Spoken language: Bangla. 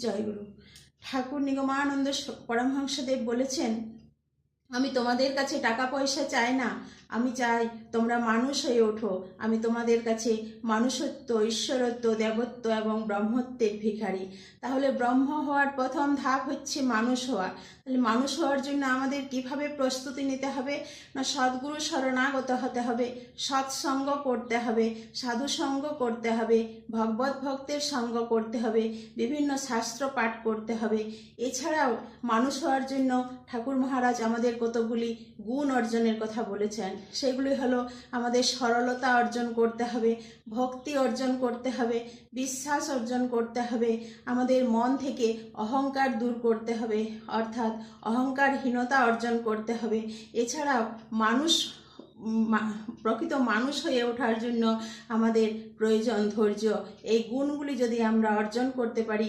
জয়গুরু। ঠাকুর নিগমানন্দ পরমহংসদেব বলেছেন, আমি তোমাদের কাছে টাকা পয়সা চাই না, আমি চাই তোমরা মানুষ হয়ে ওঠো। আমি তোমাদের কাছে মানুষত্ব, ঈশ্বরত্ব, দেবত্ব এবং ব্রহ্মত্বের ভিখারি। তাহলে ব্রহ্ম হওয়ার প্রথম ধাপ হচ্ছে মানুষ হওয়া। তাহলে মানুষ হওয়ার জন্য আমাদের কিভাবে প্রস্তুতি নিতে হবে? না, সদ্গুরু শরণাগত হতে হবে, সৎসঙ্গ করতে হবে, সাধুসঙ্গ করতে হবে, ভগবত ভক্তের সঙ্গ করতে হবে, বিভিন্ন শাস্ত্র পাঠ করতে হবে। এছাড়াও মানুষ হওয়ার জন্য ঠাকুর মহারাজ আমাদের কতগুলি গুণ অর্জনের কথা বলেছেন। সেগুলি হলো, আমাদের সরলতা অর্জন করতে হবে, ভক্তি অর্জন করতে হবে, বিশ্বাস অর্জন করতে হবে, আমাদের মন থেকে অহংকার দূর করতে হবে, অর্থাৎ অহংকারহীনতা অর্জন করতে হবে। এছাড়াও প্রকৃত মানুষ হয়ে ওঠার জন্য আমাদের প্রয়োজন ধৈর্য। এই গুণগুলি যদি আমরা অর্জন করতে পারি,